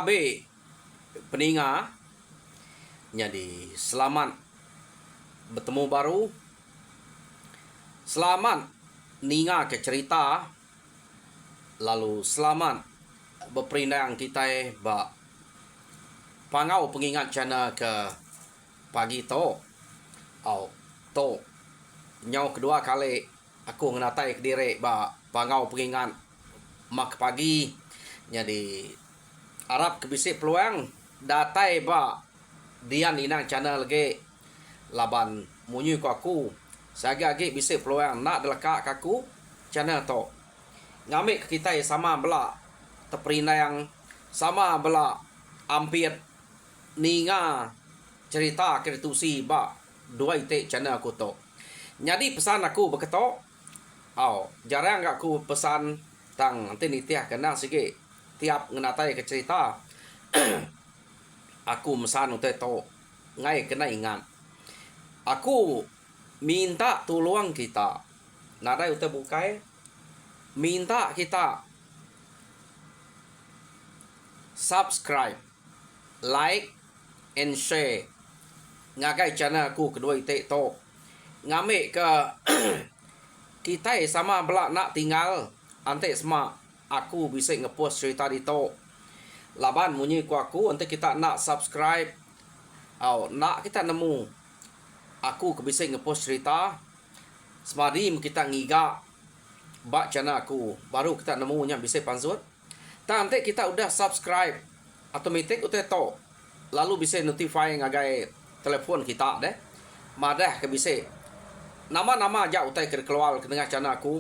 ngabe peninga jadi selamat bertemu baru, selamat ninga ke cerita, lalu selamat berperindang kita ba pangau pengingat channel ke pagi to nyau kedua kali aku ngenatai ke diri ba pangau pengingat mak pagi. Jadi Arab kebisik peluang datai ba dian inang channel lagi laban munyi ko aku sagi-agi bisik peluang nak delaka kaku channel to ngamik kita sama bela teperina yang sama bela ampir ninga cerita kretusi ba dua ite channel aku to. Jadi pesan aku beketo jarang aku pesan tang nanti nitiah kena sikit tiap ngenatai ke cerita aku mesan untuk to ngai kena ingat aku minta tolong kita nada untuk bukai minta kita subscribe, like and share ngagai channel aku kedua ite to ngamik ke kita sama belak nak tinggal ante semua aku bisa ngepost cerita di to laban munyi ku aku ante kita nak subscribe nak kita nemu aku ke bisa ngepost cerita semadim kita ngiga bak channel aku baru kita nemu nya bisa panzut tak ante kita udah subscribe automatic udah to lalu bisa notify ngagai telefon kita deh madah ke bisa nama-nama aja utai keluar ke tengah channel aku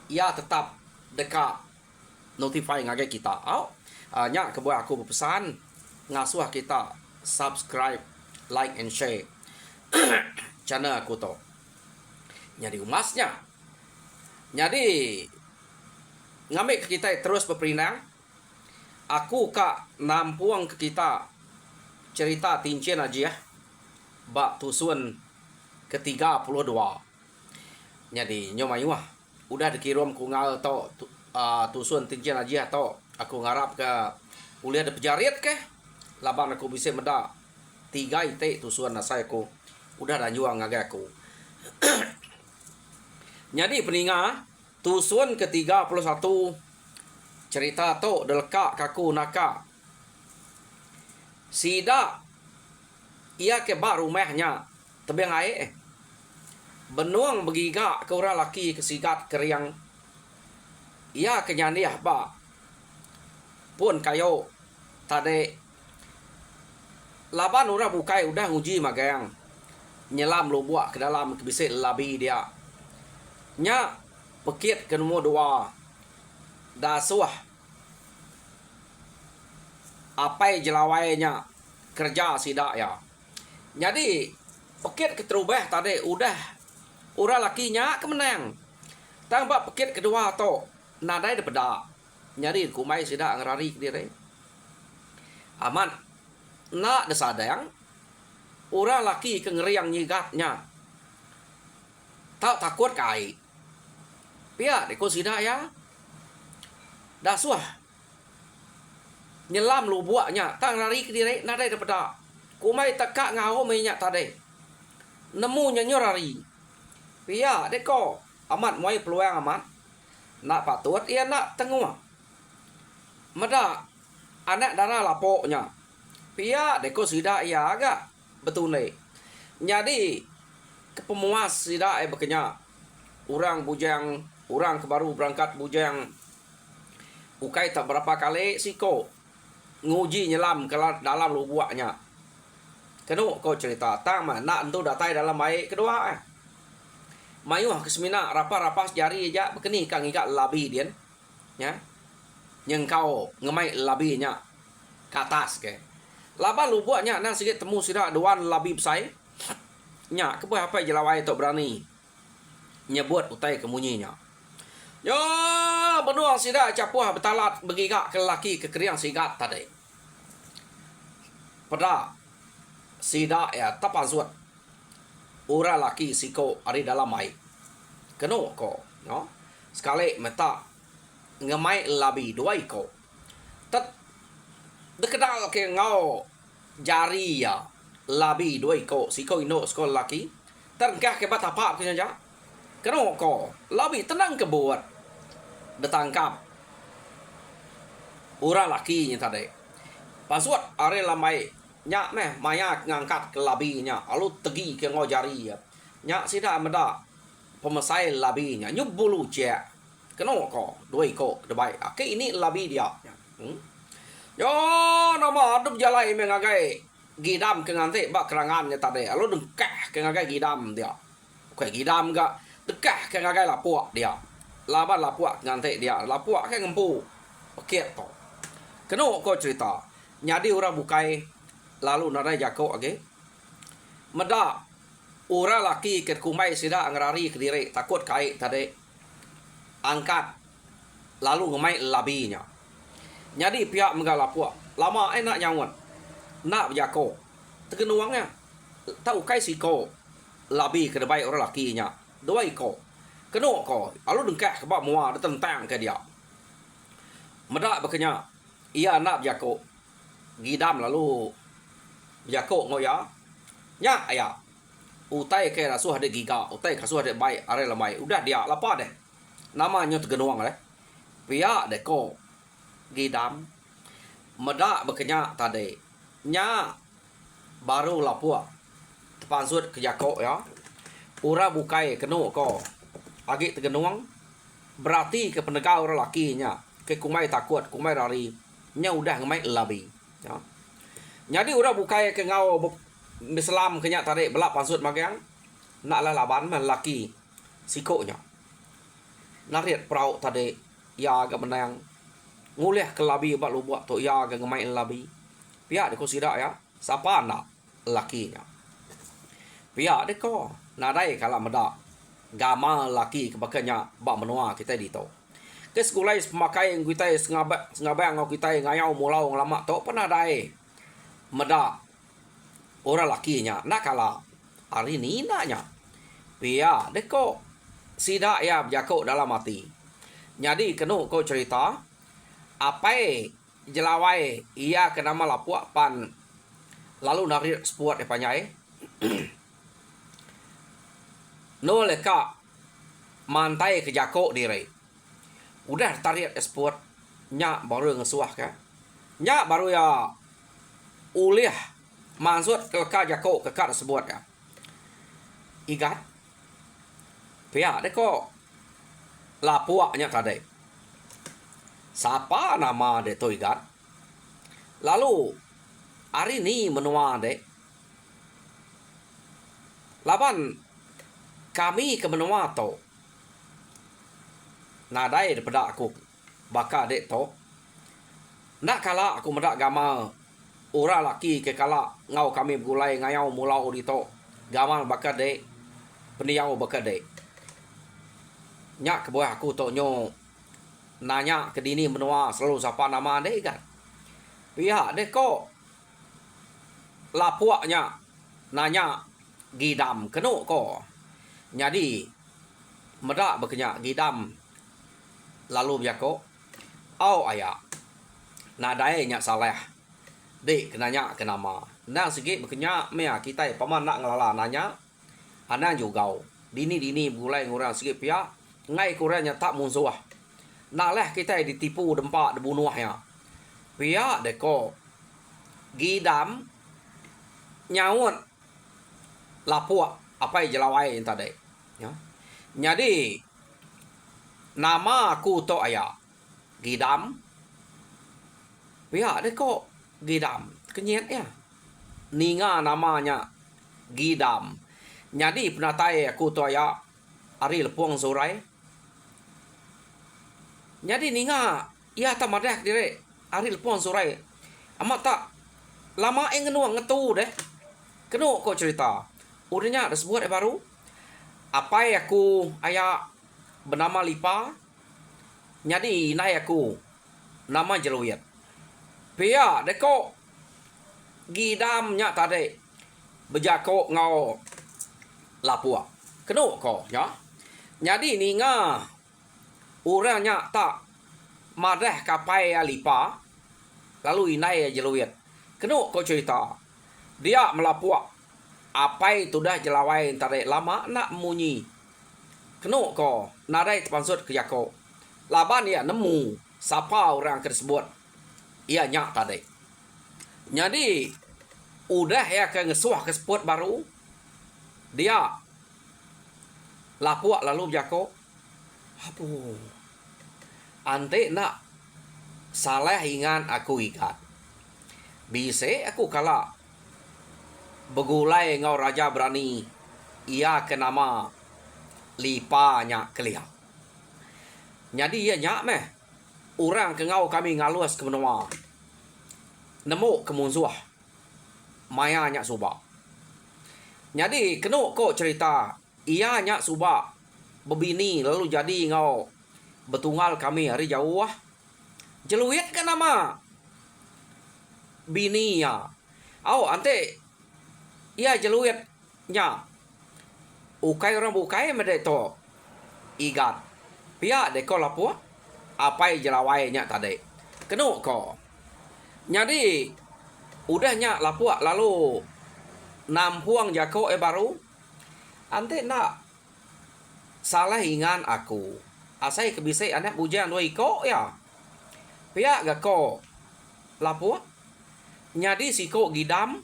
ya tetap dekat notify ngagai kita nyak kebuat aku berpesan ngasuh kita subscribe, like and share channel aku to jadi umasnya jadi ngambil ke kita terus berperinang aku kak nampuang ke kita cerita tincin aja ya bak tusun ke-32 jadi nyomayuah udah dikirim ku ngal to tusun tincin aja to aku ngarap ke kuliah de pejarit ke laban aku bisa meda 3 ite tusun nasai aku udah dan juang ngagai aku jadi peninga tusun ke-31 cerita to deleka kaku naka sida ia ke bak rumahnya tebeng air benuang begiga ke orang laki kesigat keriang ia kenyaniah ba pun kayo tade laban orang bukai udah nguji magayang nyelam lo buat ke dalam kebisik labi dia nya pekit ke nomor 2 dasuah apa jelawainya kerja sidak ya jadi pekit keterubah tadi udah orang lakinya kemenang tambah pekit kedua to nadai de peda nyari kumai sidak ngerari diri aman nak desadang orang laki ke ngeriang nyigatnya tak takut kai pia deko sidak ya dasuah nyelam lu buaknya tak ngerari ke diri nadai de peda kumai tekak ngau minyak tadi nemu nyorari pia deko amat moi peluang amat nak patut ia nak tengua meda anak darah lapoknya pia deko sida ia agak betul nih jadi kepemuas sida bekenya orang bujang orang kebaru berangkat bujang ukai tak berapa kali siko nguji nyelam ke dalam lubuaknya kenu kau cerita tang mah nak entu datai dalam air kedua mayuh kesemina rapas jari aja bekeni kang ikat labi dia ya yang kau ngemai labinya ke atas ke laba lubuaknya nang sikit temu sida duan labi besai nya ke apa jelawai tok berani nyebut utai kemunyinya yo benuang sida capuh betalat begigak ke laki ke keriang sigat tadi pada sida ya tapazut ura laki siko ari dalam mai keno ko no sekali meta ngemai labi dua iko tet dekedal ke ngau jari ya labi doi ko si ko ino skol laki tergah ke batapa ke saja keno ko labi tenang ke buat ditangkap orang laki nya tadi pasuat are lamai nya meh maya ngangkat ke labi nya alu tegi ke ngau jari ya nya sida meda pemesai labi nya nyubulu je keno ko doi ko debai ke ini labi dia yo nama aduk jalai mengagai gidam ke ngante bak kerangan nya tadi alo dengkah ke ngagai gidam dia ke gidam ga dekah ke ngagai lapuak dia laban lapuak ngante dia lapuak ke ngempu paket to keno ko cerita nyadi ora bukai lalu nada jako age meda ora laki ke kumai sida angrari ke diri takut kai tadi angkat lalu ngemai labinya nyadi pihak mengalapua lama enak nyawan nak jako terkenuangnya tahu kai siko labi ke debai orang lakinya dua iko keno ko alu dengkah ke bak mua tentang ke dia medak bekenya ia nak jako gidam lalu jako ngoya nya aya utai ke rasu hade giga utai kasu hade bai are lamai udah dia lapa deh namanya terkenuang leh pihak deh ko gidam medak bekenya tadi nya baru lapua tepan sud ke jako ya ura bukai keno ko agi tegenuang berarti ke penegak orang lakinya ke kumai takut kumai rari nya udah ngemai labi ya jadi ura bukai ke ngau Islam kenya tarik belak pansut magang nak lah laban man laki sikonya nariat prau tadi ya agak menang ngulih ke labi bak lu buat tu ya ke ngemai labi pihak deko sida ya siapa nak lakinya pihak deko nadai kala meda gama laki kebakanya bak menua kita di to ke sekolah pemakai yang kita ngabang ngau kita ngayau mulau lama to pernah dai meda orang lakinya nak kala hari ni naknya pihak deko sida ya jako dalam hati jadi kenu kau cerita apa jelawai ia ke nama lapuak pan lalu narik spuat de panyai no leka mantai ke jako dire udah tarik spuat nya baru ngesuah ka nya baru ya ulih maksud ke jako ke kat sebuat ka igat pihak de ko lapuaknya tadi siapa nama de toigat lalu hari ni menua de laban kami ke menua to nadai daripada aku baka de to nak kala aku medak gama ora laki ke kala ngau kami bergulai ngayau mulau di to gamal baka de peniau baka de nyak ke buah aku to nyo nanya ke dini menua selalu siapa nama deh kan pihak deh kok lapuaknya nanya gidam keno ko jadi medak bekenya gidam lalu biako au aya nadai nya salah dek kenanya ke nama nang sikit bekenya mea kita paman nak ngelala nanya ana juga dini bulai ngurang sikit pihak ngai kurangnya tak munsuah nak lah kita ditipu dempak dibunuhnya pihak deko gidam nyawut lapuak apa jelawai yang tadi ya jadi nama aku to aya gidam pihak deko gidam kenyet ya ninga namanya gidam jadi penatai aku to aya ari lepuang zurai jadi ninga ia tamadah dire ari lepuang zurai amat tak lama ngenuang ngetu deh kenu kok cerita udahnya ada sebuah baru apa aku aya bernama Lipa jadi naik aku nama Jeluyat pia deko gidamnya tadi bejako ngau lapua kenu kok ya jadi ninga orangnya tak madah kapai Lipa lalu inai jeluit. Kenuk kau cerita. Dia melapuak. Apai tu dah jelawai tarik lama nak munyi. Kenuk kau narai terpansut ke Yakob. Laban ia nemu siapa orang tersebut. Ia nyak tadi. Jadi udah ya ke ngesuah ke spot baru. Dia lapuak lalu Yakob. Apa? Ante nak salah ingat aku ikat. Bisa aku kalah begulai ngau raja berani. Ia ke nama lipanya keliang. Jadi ia nyak meh. Orang ke ngau kami ngalus ke menua. Nemu ke munsuah. Maya nyak subak. Jadi kenuk kok cerita. Ia nyak subak. Bebini lalu jadi ngau betunggal kami hari jauh. Jeluit ke nama bini ya. Ante ia jeluit nya. Ukai orang bukai mede to. Igat. Pia de ko lapua. Apai jelawai nya tadi. Kenuk ko. Jadi udah nya lapua lalu nampuang Yakob baru. Ante nak salah ingat aku. Asai kebisai anak bujang dua iko ya. Pia ga ko lapua. Nyadi siko gidam.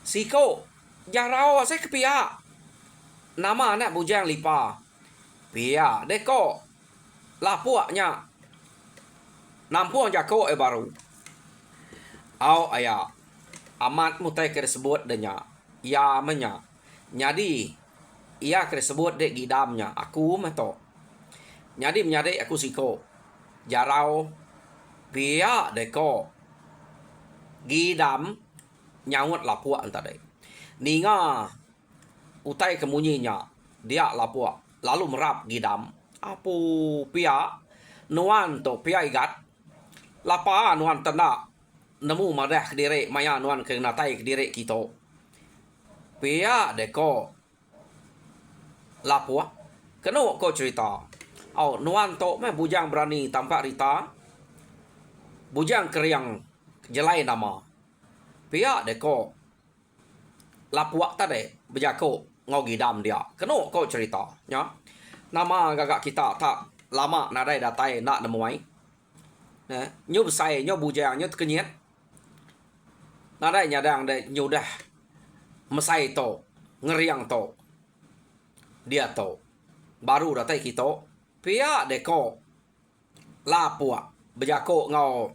Siko jarau asai kepia. Nama anak bujang lipa. Pia deko lapuaknya nampuang Yakob baru. Ayah amat mutai tersebut denya. Ya menya. Nyadi ia tersebut dek gidamnya. Aku meto. Nyadi menyadek aku siko. Jarau pia deko gidam nyawut lapuak tadi. Ninga utai kemunyinya dia lapuak lalu merap gidam. Apu pia nuan to pia igat lapa nuan tanda nemu madah kediri maya nuan ke natai kediri kita. Pia deko lapuak kenuk ko cerita. Nuan to meh bujang berani tampak rita. Bujang keriang jelai nama. Pia deko lapuak tadi berjako ngau gidam dia. Kenuk kau cerita nya. Nama gagak kita tak lama nadai datai nak nemuai. Nyu besai nyu bujang nyu kenyet. Nadai nyadang de nyu dah mesai to ngeriang to. Dia to baru datai kita. Pia deko lapuak berjako ngau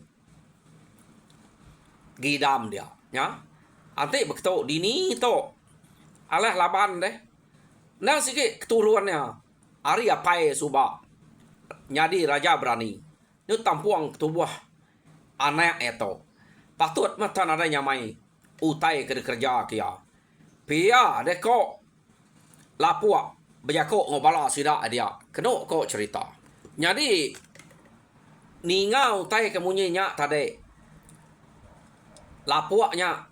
gidam dia nya. Ante bekto dini to alah laban deh. Nah sikit keturuannya ari apai suba. Nyadi raja berani. Nyu tampuang ketubuh anak eto. Patut matan ada nyamai utai kerja kia. Pia deko lapuak berjako ngobala sida dia. Kenuk kok cerita. Jadi ninga utai kemunyinya tadi. Lapuaknya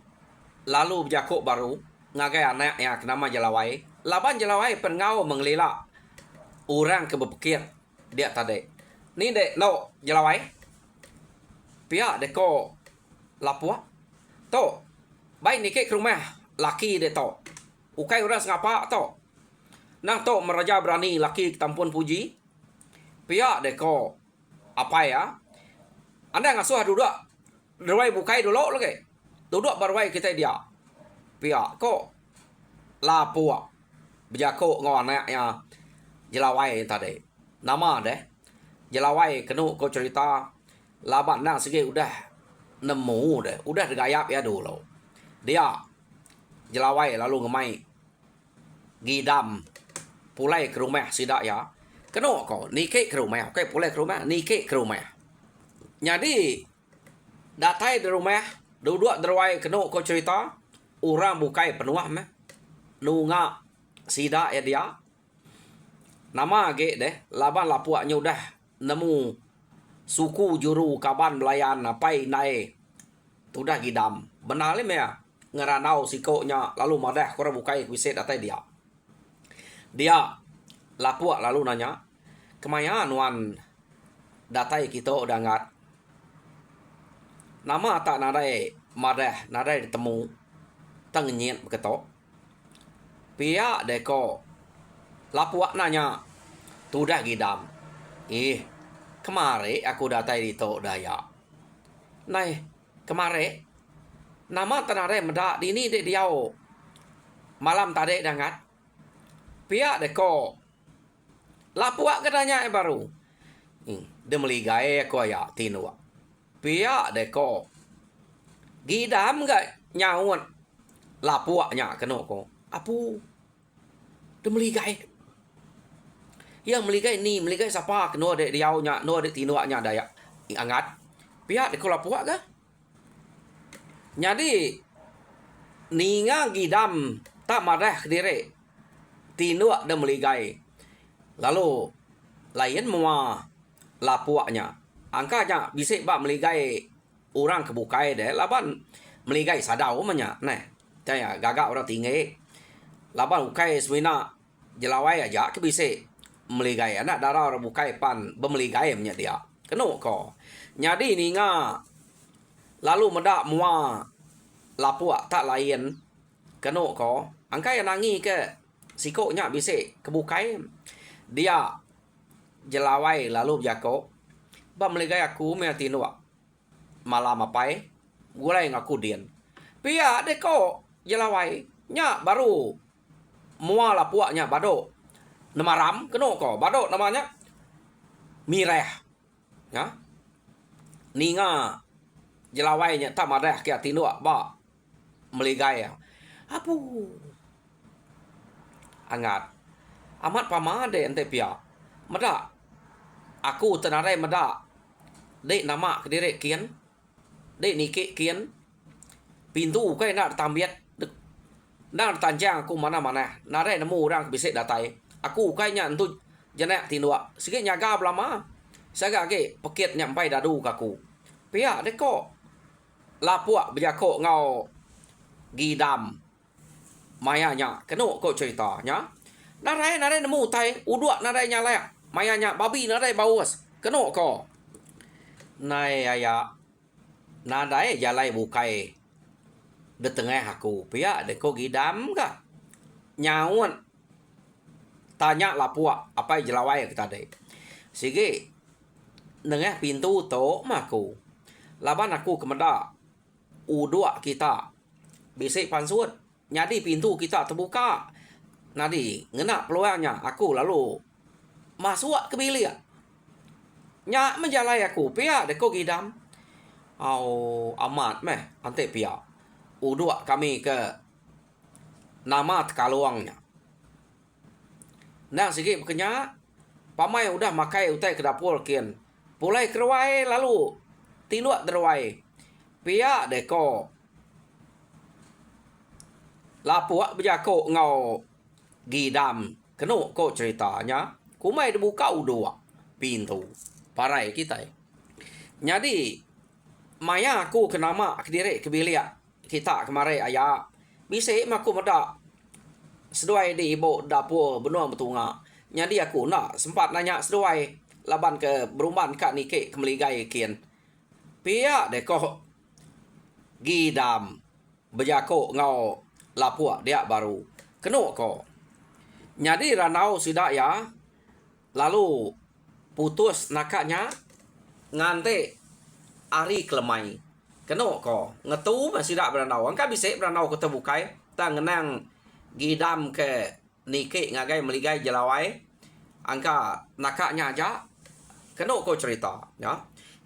lalu berjakuk baru ngagai anak yang nama jelawai. Laban jelawai pengau mengelila orang ke berpikir dia tadi. Ni dek no jelawai. Pia deko lapuak. To. Baik ni ke rumah laki de to. Ukai orang sengapa to. Nah to meraja berani laki tampun puji. Pia deko apa ya? Anda ngasuh duduk. Derwai bukai dulu lagi. Duduk barwai kita dia. Pia ko lapua. Berjako ngau anaknya jelawai tadi. Nama deh. Jelawai kenuk ko cerita. Laban nang segi udah nemu deh. Udah digayap ya dulu. Dia jelawai lalu ngemai gidam. Pulai ke rumah sidak ya. Kenuk ko nike ke rumah. Oke pulai ke rumah. Nike ke rumah. Jadi datai di rumah. Duduk derwai kenuk ko cerita. Orang bukai penuah meh. Nunga sidak ya dia. Nama ge deh. Laban lapuaknya udah nemu suku juru kaban belayan apai naik. Tudah gidam. Benar lim ya. Ngeranau sikoknya. Lalu madah korang bukai kuisit datai dia. Dia lapuak lalu nanya. Kemaya nuan datai kita udah ngat. nama tak nadai madah nadai temu tang nyet ketok pihak deko lapuak nanya tu dah gidam kemari aku datai di tok daya nai kemari nama tak nadai medak di ni dek diau malam tadi dangat pihak deko lapuak katanya baru dia meligai aku ya tinu pihak deko gidam gak nyawon lapuaknya kena ko apu dia meligai yang meligai ni meligai siapa kena dek diaunya no dek tinuaknya daya angat pihak deko lapuak ga jadi ninga gidam tak marah kediri tinuak dia meligai lalu lain mua lapuaknya angkanya bisa bak meligai orang kebukai deh laban meligai sadau manya nah saya gagak orang tinggi laban ukai swina jelawai aja ke bisa meligai anak darah orang bukai pan bermeligai manya dia kena ko jadi ninga lalu medak mua lapuak tak lain kena ko angkai nangi ke sikoknya bisa kebukai dia jelawai lalu jako ba meligai aku me tinua malam apai gulai ngaku dian pia deko jelawai nya baru mua lapuaknya bado namaram keno ko bado namanya mireh ya ninga jelawainya tak madah kia tinua ba meligai apu angat amat pamade ente pia meda aku tenarai meda dek nama kediri kian dek niki kian pintu kai nak tambiat nak tanjang aku mana-mana narai nemu orang bisa datai aku kainya untuk jenak tinua sikit nyaga belama saga ke peket nyampai dadu kaku pia deko lapuak berjako ngau gidam mayanya kena kok ceritanya narai nemu tai uduk narai nyala mayanya babi narai bawas kena ko nai aya nadai jalai bukai de tengah aku pia de ko gidam ka nyawon tanya lapuak apa jelawai kita de sige nengah pintu to maku laban aku kemeda uduk kita bisik pansut jadi pintu kita terbuka nadi ngena peluangnya aku lalu masuk ke bilik nya menjalai aku pia deko gidam amat meh ante pia uduk kami ke nama tekaluangnya nah sikit bekenya pamai udah makai utai ke dapur kian pulai kerwai lalu tinuak derwai pia deko lapuak berjako ngau gidam kena kok ceritanya kumai dibuka udua pintu parai kita jadi maya aku kenama kediri kebilia kita kemarin ayah bisa aku meda seduai di ibu dapur benua betunga jadi aku nak sempat nanya seduai laban ke beruman kak nike kemeligai kian pia deko gidam berjako ngau lapuak dia baru kena ko jadi ranau sudah ya lalu putus nakaknya ngante ari kelemai kena ko ngetu masih dak beranau angka bisa beranau ko terbukai tang ngenang gidam ke nike ngagai meligai jelawai angka nakaknya aja kena ko cerita ya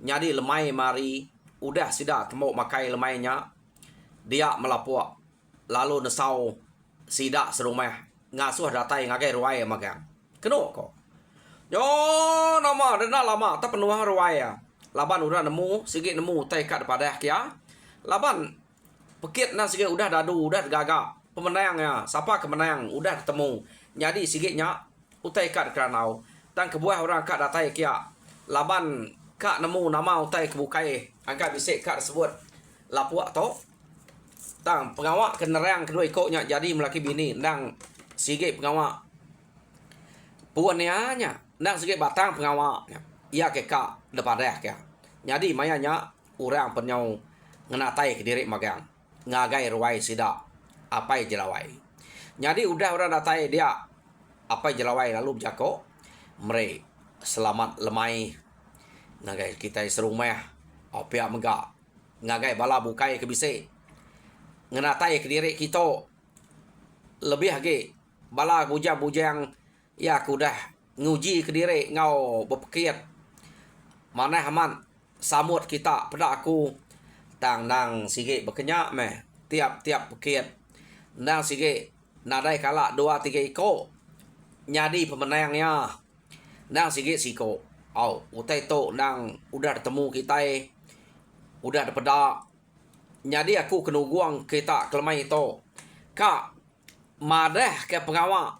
jadi lemai mari udah sudah temu makai lemainya dia melapuak lalu nesau sidak serumah ngasuh datai ngagai ruai magang kena ko yo nama dena lama tak penuh ruai laban udah nemu sikit nemu tai kat pada kia laban pekit na sikit udah dadu udah gagak pemenangnya siapa kemenang udah ketemu jadi sikitnya utai kat kranau dan kebuah orang kat datai kia laban kak nemu nama utai kebukai angkat bisik kak sebut lapuak to tang pengawak kenerang kedua ikutnya jadi melaki bini nang sikit pengawak puannya nang sikit batang pengawaknya ia ke kak depan dah kia jadi mayanya orang penyau ngenatai ke diri magang ngagai ruai sida apa jelawai. Jadi udah orang datai dia apa jelawai lalu berjako mere selamat lemai ngagai kita serumah opia megak ngagai bala bukai ke bise ngenatai ke diri kita lebih lagi bala bujang-bujang ya aku dah nguji ke diri ngau berpikir mana haman samut kita pada aku tang nang sige berkenyak meh tiap-tiap bukit nang sige nadai kala 2-3 ekor nyadi pemenangnya nang sige siko au utai to nang udah ketemu kita udah ada pedak nyadi aku kena guang kita kelemai itu kak madah ke pengawal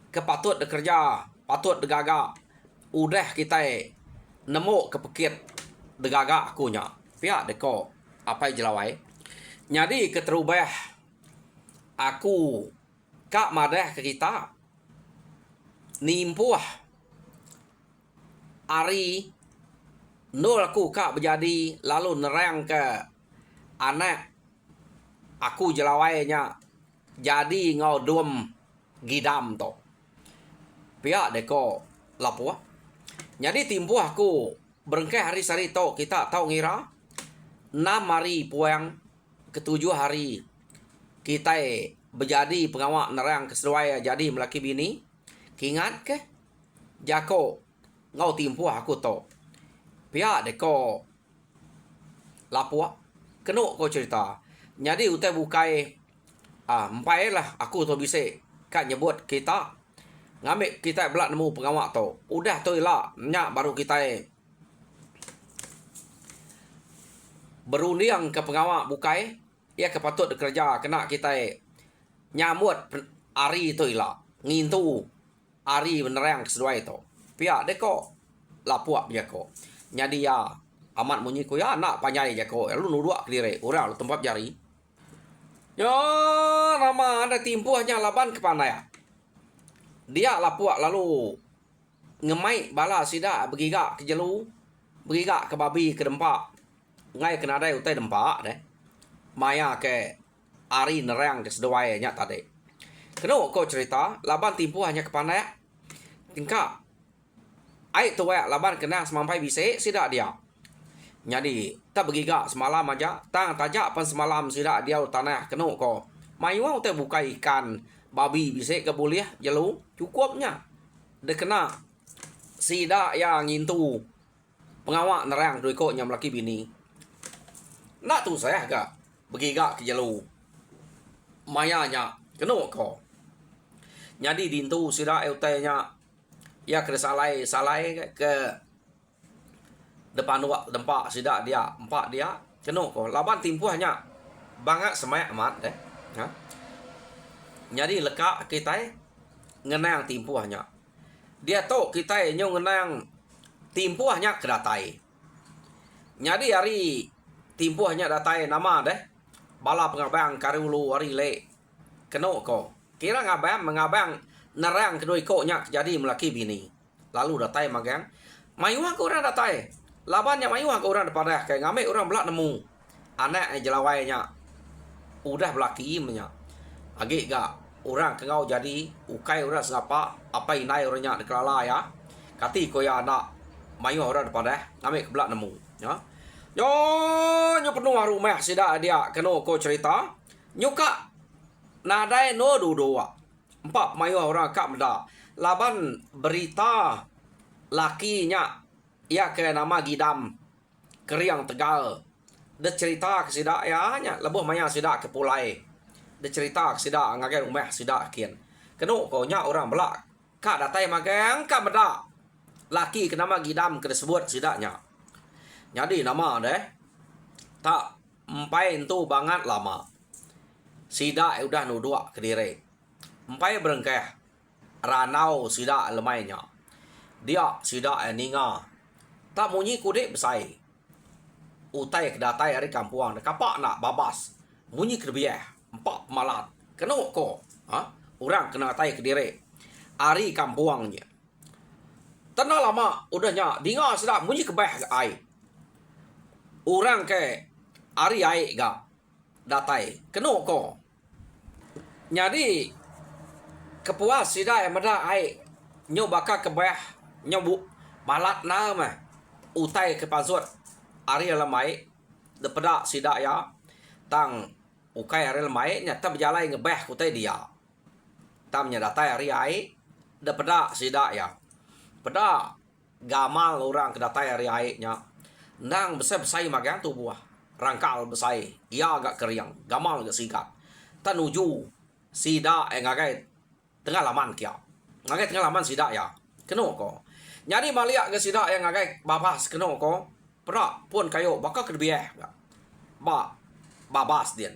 ke patut bekerja patut degaga udah kita nemu kepekit degaga akunya pihak deko apa jelawai nyadi keterubah aku kak madah ke kita nimpuah ari nol aku kak berjadi lalu nerang ke anak aku jelawainya jadi ngau dum gidam to pihak deko lapua jadi timpuh aku berengkeh hari sari to kita tahu ngira 6 hari puang ke-7 hari kita berjadi pengawak nerang kesesuai jadi melaki bini kingat ke jako ngau timpuh aku to pihak deko lapua kena ko cerita jadi utai bukai empai lah aku tu bisa kan nyebut kita ngambil kita belak nemu pengawak tu udah tu lah nyak baru kita berunding ke pengawak bukai ia kepatut kerja kena kita nyamut hari tu lah ngintu hari benerang kesesuai tu pihak deko lapuak jako jadi ya amat munyi ko ya nak panjai jako lu nuduak diri orang lu tempat jari yo nama ada timpuhnya laban ke panai dia lapuak lalu ngemai bala sida bergigak ke jelu bergigak ke babi ke dempak ngai kena dai utai dempak deh maya ke ari nerang ke seduai nya tadi kena ko cerita laban timpuhnya ke panai tingkap ai tu laban kena semampai bise sida dia jadi tak bergigak semalam aja tang tajak pan semalam sida dia tanah kena ko mayuang utai buka ikan babi bisa ke boleh jelu cukupnya dia kena sida yang ngintu pengawak nerang doi ko nyam laki bini nak tu saya agak bergigak ke jelu mayanya kena ko jadi dintu sida utainya ya kena salai ke depan wak dempak sida dia empat dia kena ko laban timpuhnya banget semak amat deh ha jadi lekak kita ngenang timpuhnya dia tu kita nyo ngenang timpuhnya kedatai jadi hari timpuhnya datai nama deh bala pengabang karulu hari le kena ko kira ngabang mengabang nerang kedoi ko nya jadi melaki bini lalu datai magang mayuang ko orang datai labannya mayuang ko orang depan kayak ngambil orang belak nemu anak jelawainya udah belaki nya agak gak orang kengau jadi ukai orang sengapa apa inai orangnya dekelala ya kati ko ya anak mayu orang depan ngambil ke belak nemu ya yo penuh rumah sida dia kena ko cerita nyuka nadai no dua empat mayu orang kak meda laban berita lakinya ia ke nama Gidam Keriang Tegal dia cerita ke sida ya nya lebuh maya sida ke pulai dia cerita ke sida ngagai rumah sida kian kena ko nya orang belak kak datai magang kak meda laki ke nama Gidam ke disebut sidanya jadi nama deh tak empai itu banget lama sida udah nuduk ke diri empai berengkeh ranau sida lemainya dia sida ninga tak munyi kudik besai utai kedatai hari kampuang kapak nak babas munyi kebiah empat malat kena ko ha orang kena tai ke diri hari kampuangnya tenang lama udahnya dinga sedap munyi kebah ke ai orang ke ari ai ga datai keno ko jadi kepuas sida mada ai nyo baka kebah nyo bu balat na ma utai ke pasut ari lamai de pada sida ya tang ukai ari lamai nya tab jalai ngebeh kutai dia tamnya datai ari ai de pada sida ya pada gamal orang ke datai ari ai nya nang besai magang tu buah rangkal besai ia agak keriang gamal agak sikat tanuju sida ngagai tengah laman kia ngagai tengah laman sida ya keno ko nyari malia ke sida yang ngagai babas keno ko pra pun kayo baka kebieh babas dia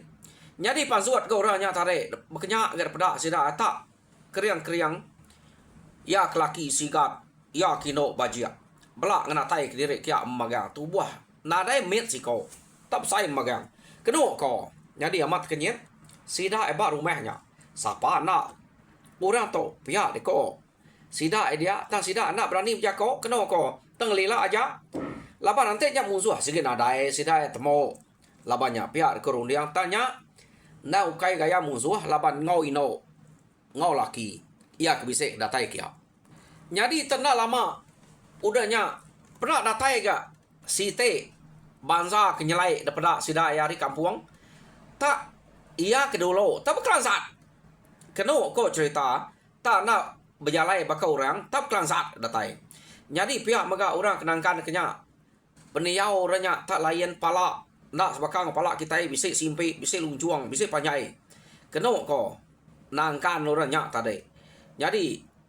nyari pansuat ke orangnya tare bekenya agar pada sida tak keriang ya kelaki sikat ya kino bajia belak ngena tai ke diri kia magang tu buah nadai met siko tap sai magang keno ko jadi amat kenyet sida eba rumahnya sapa nak orang tu pihak deko sida dia tang sida anak berani berjako keno ko teng lila aja laban nanti nya musuh sige nadai sida temo labannya pihak deko rundiang tanya na ukai gaya musuh laban ngau ino ngau laki ia kebisik datai kia jadi tena lama udahnya pernah datai ga site bangsa kenyelai daripada sida ya di kampung tak ia kedulu tak berkelansat keno ko cerita tak nak berjalai baka orang tak berkelansat datai jadi pihak maga orang kenangkan kenya peniau orangnya tak layan pala nak sebakang pala kita bisik simpi bisik lunjuang bisik panjai keno ko nangkan orangnya tadi jadi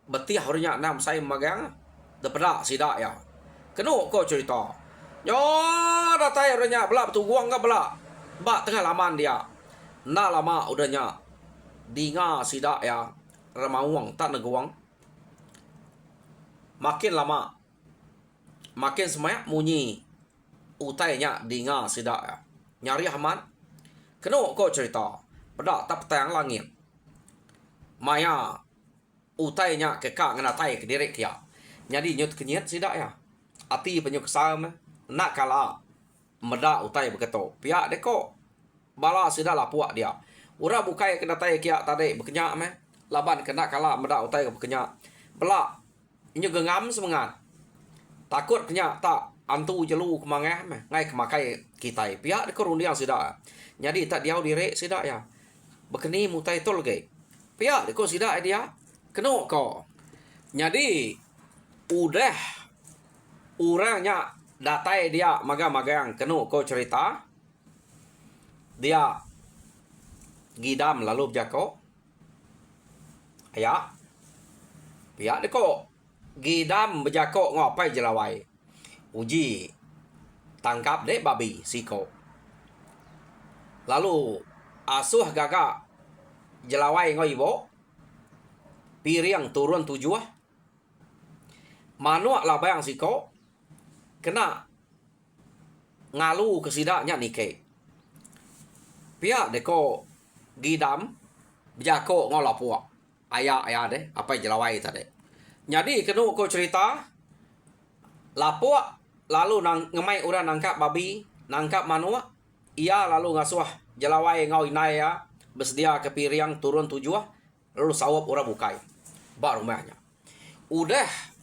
betih orangnya nam saya magang daripada sida ya keno ko cerita yo datai orangnya belak betuguang ke belak bak tengah laman dia na lama udahnya dinga sida ya ramawang tak neguang makin lama makin semangat munyi utainya dinga sida ya nyari aman keno ko cerita pada tak petang langit maya utainya kekak ngena tai ke direk ya jadi nyut kenyet sida ya ati penyuk kesam nak kala meda utai beketo pihak deko bala sida lah puak dia ura bukai kena tai kia tadi bekenya meh laban kena kala meda utai bekenya bela inyo gengam semangat takut kenya tak antu jelu kemangeh meh ngai kemakai kita pihak deko rundiang sida jadi tak diau direk sida ya bekeni mutai tol ge pihak deko sida dia keno ko jadi udah orangnya datai dia magang-magang keno ko cerita dia gidam lalu berjako ya pihak deko gidam berjako ngopai jelawai uji tangkap dek babi siko lalu asuh gagak jelawai ngoibo piriang turun tujuh manuak lah bayang siko kena ngalu kesidaknya nike pihak deko gidam berjako ngolapuak ayah deh apa jelawai tadi jadi kena ko cerita lapuak lalu ngemai orang nangkap babi nangkap manuak ia lalu ngasuh jelawai ngau inaya bersedia ke piriang turun tujuh lalu sawap orang bukai bak rumahnya udah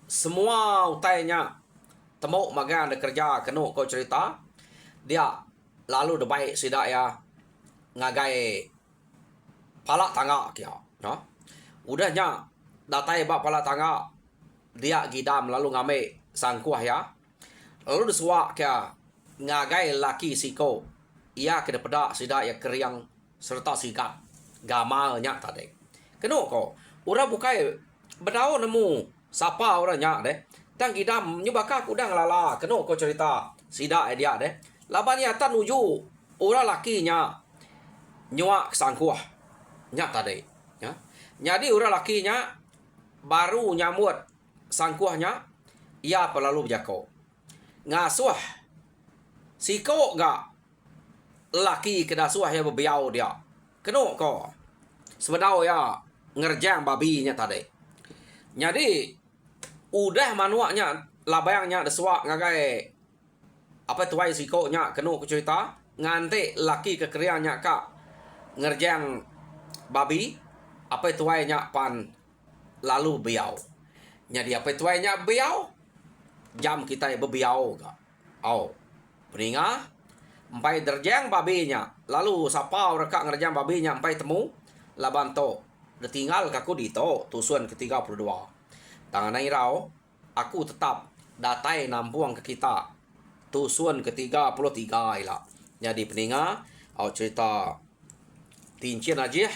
semua utainya temu magang ada kerja kena ko cerita dia lalu de baik sida ya ngagai palak tangga kia no udahnya datai bak palak tangga dia gidam lalu ngame sangkuah ya lalu desuak kia ngagai laki siko ia kena pedak sida ya keriang serta sikat gamalnya tadi kena ko ura bukai bedau nemu sapa orangnya deh tang gidam nyubaka udang lala keno ko cerita sida dia deh labannya tan nuju ora lakinya nyuak sangkuah nyata deh ya jadi ora lakinya baru nyamut sangkuahnya ia pelalu berjako ngasuh siko ga laki kena suah ya bebiau dia keno ko sebenarnya ngerjang babinya tadi jadi udah manuaknya labayangnya desuak ngagai apa tuai siko nya kenu ku cerita ngante laki kekerian nya kak ngerjang babi apa tuai nya pan lalu biau. Jadi apa tuai nya biau jam kita bebiau ka. Au. Peninga empai derjang babinya lalu sapa reka ngerjang babinya empai temu labanto detinggal kaku dito tusuan ke-32 tangan rau aku tetap datai nampuang ke kita tusuan ke-33 ila. Jadi peninga au cerita tincin aja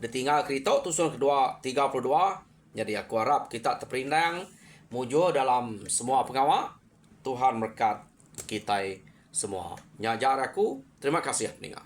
detinggal kerita tusuan kedua 32. Jadi aku harap kita terperindang mujo dalam semua pengawal. Tuhan berkat kita semua. Nyajar aku. Terima kasih peninga.